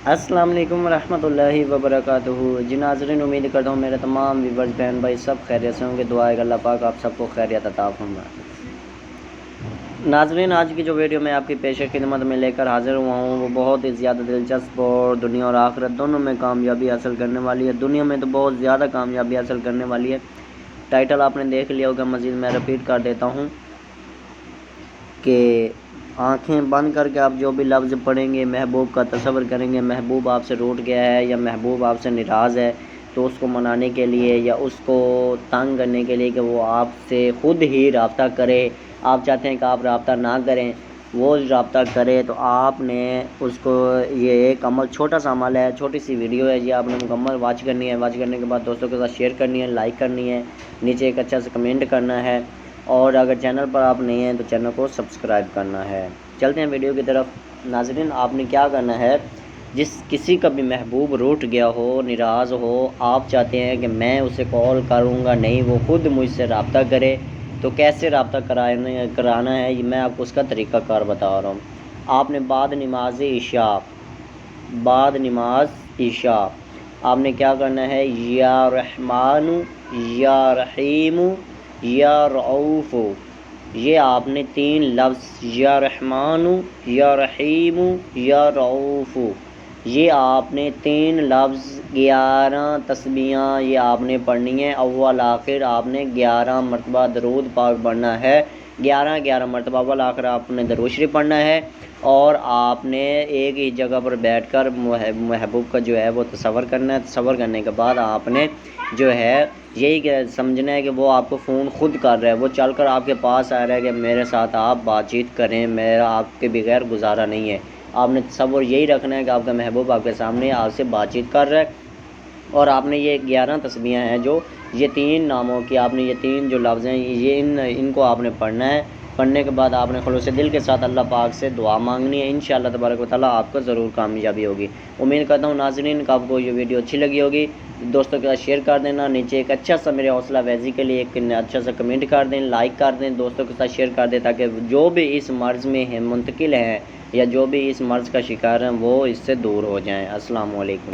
السلام علیکم ورحمۃ اللہ وبرکاتہ۔ جی ناظرین، امید کرتا ہوں میرے تمام ویورز بہن بھائی سب خیریت سے ہوں گے۔ دعا ہے کہ اللہ پاک آپ سب کو خیریت عطا فرمائے۔ ناظرین، آج کی جو ویڈیو میں آپ کی پیش خدمت میں لے کر حاضر ہوا ہوں وہ بہت ہی زیادہ دلچسپ اور دنیا اور آخرت دونوں میں کامیابی حاصل کرنے والی ہے۔ دنیا میں تو بہت زیادہ کامیابی حاصل کرنے والی ہے۔ ٹائٹل آپ نے دیکھ لیا ہوگا، مزید میں رپیٹ کر دیتا ہوں کہ آنکھیں بند کر کے آپ جو بھی لفظ پڑھیں گے محبوب کا تصور کریں گے، محبوب آپ سے روٹھ گیا ہے یا محبوب آپ سے ناراض ہے، تو اس کو منانے کے لیے یا اس کو تنگ کرنے کے لیے کہ وہ آپ سے خود ہی رابطہ کرے، آپ چاہتے ہیں کہ آپ رابطہ نہ کریں، وہ رابطہ کرے، تو آپ نے اس کو یہ ایک عمل، چھوٹا سا عمل ہے، چھوٹی سی ویڈیو ہے، یہ آپ نے مکمل واچ کرنی ہے۔ واچ کرنے کے بعد دوستوں کے ساتھ شیئر کرنی ہے، لائک کرنی ہے، نیچے ایک اچھا سا کمنٹ کرنا ہے، اور اگر چینل پر آپ نہیں ہیں تو چینل کو سبسکرائب کرنا ہے۔ چلتے ہیں ویڈیو کی طرف۔ ناظرین، آپ نے کیا کرنا ہے، جس کسی کا بھی محبوب روٹھ گیا ہو، ناراض ہو، آپ چاہتے ہیں کہ میں اسے کال کروں گا نہیں، وہ خود مجھ سے رابطہ کرے، تو کیسے رابطہ کرانا ہے یہ میں آپ کو اس کا طریقہ کار بتا رہا ہوں۔ آپ نے بعد نماز عشاء آپ نے کیا کرنا ہے، یا رحمان یا رحیم یا رعوف، یہ آپ نے 3 لفظ یا رحمان یا رحیم یا رعوف، یہ آپ نے 3 لفظ 11 تسبیحاں یہ آپ نے پڑھنی ہے۔ اول آخر آپ نے 11 مرتبہ درود پاک پڑھنا ہے، 11 مرتبہ اول آخر آپ نے درود شریف پڑھنا ہے، اور آپ نے ایک ہی جگہ پر بیٹھ کر محبوب کا جو ہے وہ تصور کرنا ہے۔ تصور کرنے کے بعد آپ نے جو ہے یہی سمجھنا ہے کہ وہ آپ کو فون خود کر رہا ہے، وہ چل کر آپ کے پاس آ رہا ہے کہ میرے ساتھ آپ بات چیت کریں، میرا آپ کے بغیر گزارا نہیں ہے۔ آپ نے تصور یہی رکھنا ہے کہ آپ کا محبوب آپ کے سامنے آپ سے بات چیت کر رہا ہے، اور آپ نے یہ 11 تسبیحاں ہیں جو یہ 3 ناموں کی آپ نے یہ 3 جو لفظ ہیں یہ ان کو آپ نے پڑھنا ہے۔ پڑھنے کے بعد آپ نے خلوص دل کے ساتھ اللہ پاک سے دعا مانگنی ہے، انشاءاللہ تبارک و تعالیٰ آپ کو ضرور کامیابی ہوگی۔ امید کرتا ہوں ناظرین کہ آپ کو یہ ویڈیو اچھی لگی ہوگی، دوستوں کے ساتھ شیئر کر دینا، نیچے ایک اچھا سا میرے حوصلہ افزائی کے لیے ایک اچھا سا کمنٹ کر دیں، لائک کر دیں، دوستوں کے ساتھ شیئر کر دیں، تاکہ جو بھی اس مرض میں منتقل ہیں یا جو بھی اس مرض کا شکار ہیں وہ اس سے دور ہو جائیں۔ السلام علیکم۔